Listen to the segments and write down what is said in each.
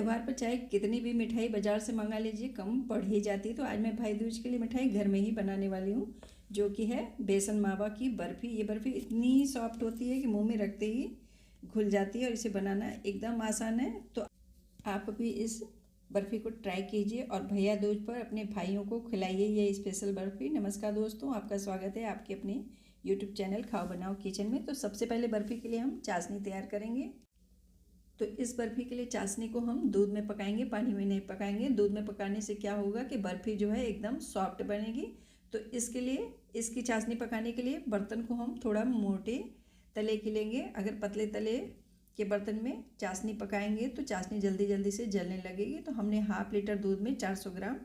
त्यौहार पर चाहे कितनी भी मिठाई बाज़ार से मंगा लीजिए कम पड़ ही जाती है। तो आज मैं भाई दूज के लिए मिठाई घर में ही बनाने वाली हूँ, जो कि है बेसन मावा की बर्फ़ी। ये बर्फ़ी इतनी सॉफ्ट होती है कि मुंह में रखते ही घुल जाती है और इसे बनाना एकदम आसान है। तो आप भी इस बर्फ़ी को ट्राई कीजिए और भैया दूज पर अपने भाइयों को खिलाइए ये स्पेशल बर्फ़ी। नमस्कार दोस्तों, आपका स्वागत है आपके अपने यूट्यूब चैनल खाओ बनाओ किचन में। तो सबसे पहले बर्फ़ी के लिए हम चाशनी तैयार करेंगे। तो इस बर्फ़ी के लिए चाशनी को हम दूध में पकाएंगे, पानी में नहीं पकाएंगे। दूध में पकाने से क्या होगा कि बर्फ़ी जो है एकदम सॉफ्ट बनेगी। तो इसके लिए इसकी चाशनी पकाने के लिए बर्तन को हम थोड़ा मोटे तले के लेंगे। अगर पतले तले के बर्तन में चाशनी पकाएंगे तो चाशनी जल्दी जल्दी से जलने लगेगी। तो हमने हाफ लीटर दूध में 400 ग्राम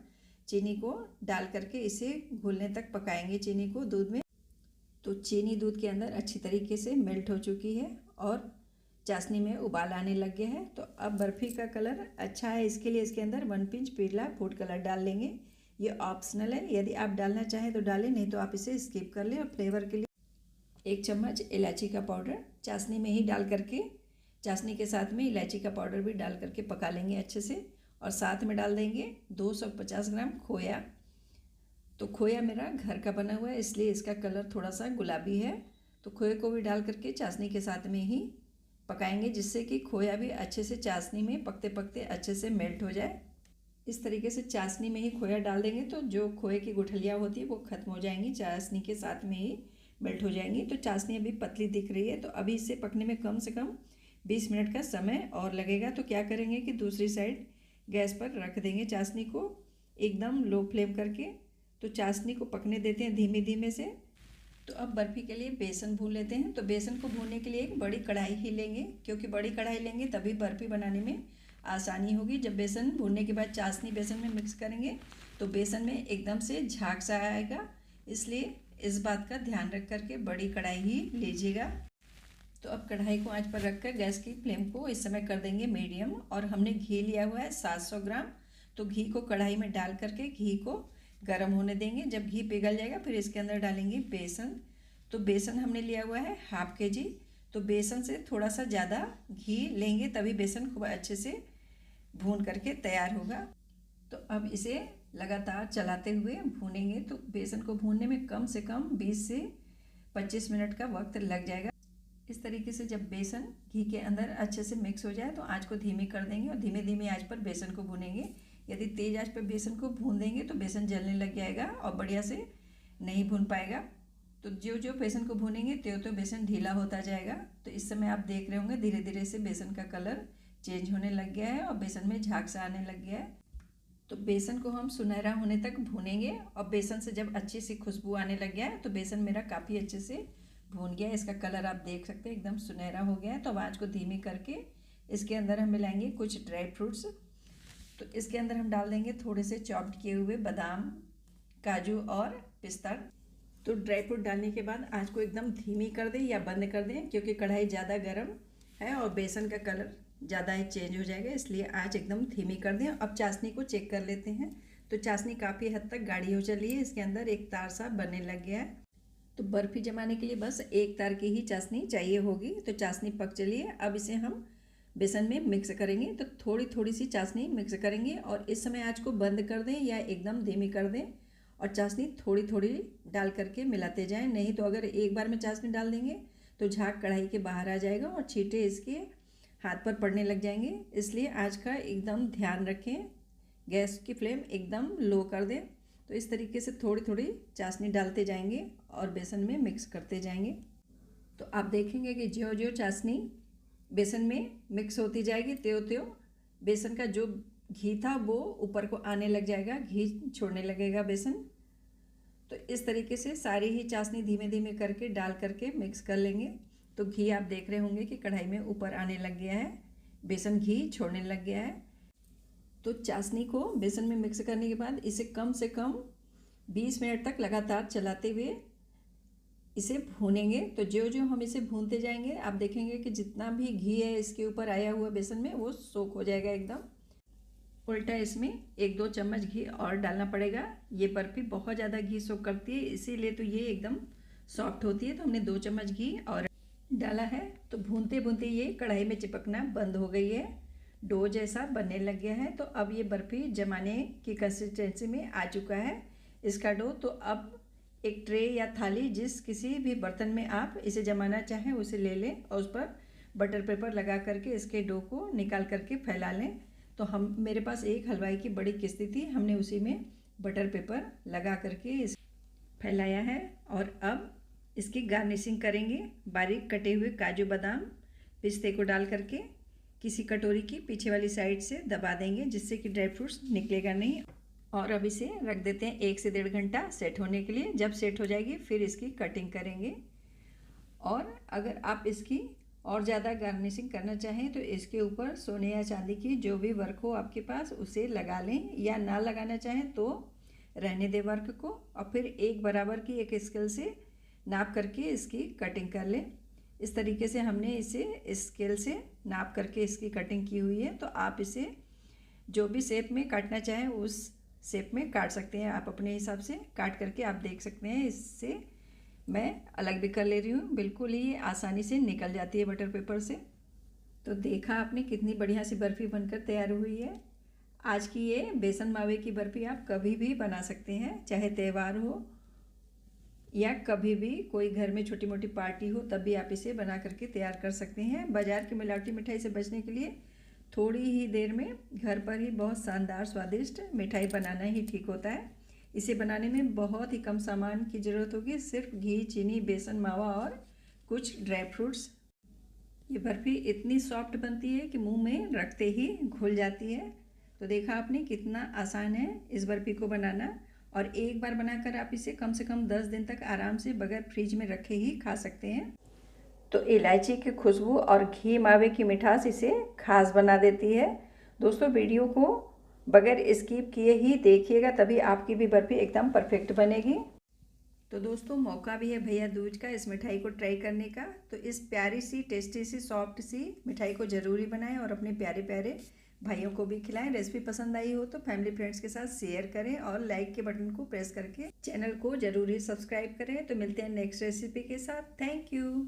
चीनी को डाल करके इसे घुलने तक पकाएंगे चीनी को दूध में। तो चीनी दूध के अंदर अच्छी तरीके से मेल्ट हो चुकी है और चाशनी में उबाल आने लग गया है। तो अब बर्फ़ी का कलर अच्छा है, इसके लिए इसके अंदर 1 पिंच पीला फूड कलर डाल लेंगे। ये ऑप्शनल है, यदि आप डालना चाहें तो डालें, नहीं तो आप इसे स्किप कर लें। और फ्लेवर के लिए 1 चम्मच इलायची का पाउडर चाशनी में ही डाल करके, चाशनी के साथ में इलायची का पाउडर भी डाल करके पका लेंगे अच्छे से। और साथ में डाल देंगे 250 ग्राम खोया। तो खोया मेरा घर का बना हुआ है, इसलिए इसका कलर थोड़ा सा गुलाबी है। तो खोए को भी डाल करके चाशनी के साथ में ही पकाएंगे, जिससे कि खोया भी अच्छे से चाशनी में पकते पकते अच्छे से मेल्ट हो जाए। इस तरीके से चाशनी में ही खोया डाल देंगे तो जो खोए की गुठलियाँ होती है वो ख़त्म हो जाएंगी, चाशनी के साथ में ही मेल्ट हो जाएंगी। तो चाशनी अभी पतली दिख रही है, तो अभी इसे पकने में कम से कम 20 मिनट का समय और लगेगा। तो क्या करेंगे कि दूसरी साइड गैस पर रख देंगे चाशनी को एकदम लो फ्लेम करके। तो चाशनी को पकने देते हैं धीमे धीमे से। तो अब बर्फ़ी के लिए बेसन भून लेते हैं। तो बेसन को भूनने के लिए एक बड़ी कढ़ाई ही लेंगे, क्योंकि बड़ी कढ़ाई लेंगे तभी बर्फ़ी बनाने में आसानी होगी। जब बेसन भूनने के बाद चाशनी बेसन में मिक्स करेंगे तो बेसन में एकदम से झाग सा आएगा, इसलिए इस बात का ध्यान रख करके बड़ी कढ़ाई ही लीजिएगा। तो अब कढ़ाई को आंच पर रखकर गैस की फ्लेम को इस समय कर देंगे मीडियम। और हमने घी लिया हुआ है 700 ग्राम। तो घी को कढ़ाई में डाल करके घी को गर्म होने देंगे। जब घी पिघल जाएगा फिर इसके अंदर डालेंगे बेसन। तो बेसन हमने लिया हुआ है हाफ के जी। तो बेसन से थोड़ा सा ज़्यादा घी लेंगे, तभी बेसन खूब अच्छे से भून करके तैयार होगा। तो अब इसे लगातार चलाते हुए भूनेंगे। तो बेसन को भूनने में कम से कम 20 से 25 मिनट का वक्त लग जाएगा। इस तरीके से जब बेसन घी के अंदर अच्छे से मिक्स हो जाए तो आंच को धीमी कर देंगे और धीमे धीमे आंच पर बेसन को भूनेंगे। यदि तेज़ आंच पर बेसन को भून देंगे तो बेसन जलने लग जाएगा और बढ़िया से नहीं भून पाएगा। तो जो जो बेसन को भूनेंगे त्यों तो बेसन ढीला होता जाएगा। तो इस समय आप देख रहे होंगे धीरे धीरे से बेसन का कलर चेंज होने लग गया है और बेसन में झाग सा आने लग गया है। तो बेसन को हम सुनहरा होने तक भूनेंगे और बेसन से जब अच्छी सी खुशबू आने लग गया है तो बेसन मेरा काफ़ी अच्छे से भून गया है। इसका कलर आप देख सकते हैं एकदम सुनहरा हो गया है। तो आंच को धीमी करके इसके अंदर हम मिलाएंगे कुछ ड्राई फ्रूट्स। तो इसके अंदर हम डाल देंगे थोड़े से चॉप्ड किए हुए बादाम, काजू और पिस्ता। तो ड्राई फ्रूट डालने के बाद आंच को एकदम धीमी कर दें या बंद कर दें, क्योंकि कढ़ाई ज़्यादा गर्म है और बेसन का कलर ज़्यादा ही चेंज हो जाएगा, इसलिए आंच एकदम धीमी कर दें। अब चाशनी को चेक कर लेते हैं। तो चाशनी काफ़ी हद तक गाढ़ी हो चली है, इसके अंदर एक तार सा बनने लग गया है। तो बर्फ़ी जमाने के लिए बस एक तार की ही चाशनी चाहिए होगी। तो चाशनी पक चली है। अब इसे हम बेसन में मिक्स करेंगे। तो थोड़ी थोड़ी सी चाशनी मिक्स करेंगे और इस समय आंच को बंद कर दें या एकदम धीमी कर दें और चाशनी थोड़ी थोड़ी डाल करके मिलाते जाएं। नहीं तो अगर एक बार में चाशनी डाल देंगे तो झाग कढ़ाई के बाहर आ जाएगा और छींटे इसके हाथ पर पड़ने लग जाएंगे। इसलिए आंच का एकदम ध्यान रखें, गैस की फ्लेम एकदम लो कर दें। तो इस तरीके से थोड़ी थोड़ी चाशनी डालते जाएंगे और बेसन में मिक्स करते जाएंगे। तो आप देखेंगे कि ज्यों ज्यों चाशनी बेसन में मिक्स होती जाएगी त्यों त्यों बेसन का जो घी था वो ऊपर को आने लग जाएगा, घी छोड़ने लगेगा बेसन। तो इस तरीके से सारी ही चाशनी धीमे धीमे करके डाल करके मिक्स कर लेंगे। तो घी आप देख रहे होंगे कि कढ़ाई में ऊपर आने लग गया है, बेसन घी छोड़ने लग गया है। तो चाशनी को बेसन में मिक्स करने के बाद इसे कम से कम 20 मिनट तक लगातार चलाते हुए इसे भूनेंगे। तो जो जो हम इसे भूनते जाएंगे आप देखेंगे कि जितना भी घी है इसके ऊपर आया हुआ बेसन में वो सोख हो जाएगा एकदम। उल्टा इसमें 1-2 चम्मच घी और डालना पड़ेगा। ये बर्फ़ी बहुत ज़्यादा घी सोख करती है, इसीलिए तो ये एकदम सॉफ्ट होती है। तो हमने 2 चम्मच घी और डाला है। तो भूनते भूनते ये कढ़ाई में चिपकना बंद हो गई है। डो जैसा बनने लग गया है। तो अब ये बर्फ़ी जमाने की कंसिस्टेंसी में आ चुका है इसका डो। तो अब एक ट्रे या थाली, जिस किसी भी बर्तन में आप इसे जमाना चाहें उसे ले लें और उस पर बटर पेपर लगा करके इसके डो को निकाल करके फैला लें। तो मेरे पास एक हलवाई की बड़ी किस्ती थी, हमने उसी में बटर पेपर लगा करके इस फैलाया है। और अब इसकी गार्निशिंग करेंगे। बारीक कटे हुए काजू बादाम पिस्ते को डाल करके किसी कटोरी की पीछे वाली साइड से दबा देंगे, जिससे कि ड्राई फ्रूट्स निकलेगा नहीं। और अब इसे रख देते हैं 1 से 1.5 घंटा सेट होने के लिए। जब सेट हो जाएगी फिर इसकी कटिंग करेंगे। और अगर आप इसकी और ज़्यादा गार्निशिंग करना चाहें तो इसके ऊपर सोने या चांदी की जो भी वर्क हो आपके पास उसे लगा लें, या ना लगाना चाहें तो रहने दें वर्क को। और फिर एक बराबर की एक स्केल से नाप करके इसकी कटिंग कर लें। इस तरीके से हमने इसे स्केल से नाप करके इसकी कटिंग की हुई है। तो आप इसे जो भी शेप में काटना चाहें उस शेप में काट सकते हैं। आप अपने हिसाब से काट करके आप देख सकते हैं। इससे मैं अलग भी कर ले रही हूँ, बिल्कुल ही आसानी से निकल जाती है बटर पेपर से। तो देखा आपने कितनी बढ़िया सी बर्फ़ी बनकर तैयार हुई है। आज की ये बेसन मावे की बर्फ़ी आप कभी भी बना सकते हैं, चाहे त्यौहार हो या कभी भी कोई घर में छोटी मोटी पार्टी हो, तब भी आप इसे बना करके तैयार कर सकते हैं। बाज़ार की मिलावटी मिठाई से बचने के लिए थोड़ी ही देर में घर पर ही बहुत शानदार स्वादिष्ट मिठाई बनाना ही ठीक होता है। इसे बनाने में बहुत ही कम सामान की ज़रूरत होगी, सिर्फ घी, चीनी, बेसन मावा और कुछ ड्राई फ्रूट्स। ये बर्फ़ी इतनी सॉफ्ट बनती है कि मुंह में रखते ही घुल जाती है। तो देखा आपने कितना आसान है इस बर्फ़ी को बनाना। और एक बार बनाकर आप इसे कम से कम 10 दिन तक आराम से बगैर फ्रिज में रखे ही खा सकते हैं। तो इलायची की खुशबू और घी मावे की मिठास इसे खास बना देती है। दोस्तों वीडियो को बगैर स्किप किए ही देखिएगा, तभी आपकी भी बर्फ़ी एकदम परफेक्ट बनेगी। तो दोस्तों मौका भी है भैया दूज का इस मिठाई को ट्राई करने का। तो इस प्यारी सी टेस्टी सी सॉफ्ट सी मिठाई को ज़रूरी बनाएं और अपने प्यारे प्यारे भाइयों को भी खिलाएं। रेसिपी पसंद आई हो तो फैमिली फ्रेंड्स के साथ शेयर करें और लाइक के बटन को प्रेस करके चैनल को ज़रूर ही सब्सक्राइब करें। तो मिलते हैं नेक्स्ट रेसिपी के साथ। Thank you.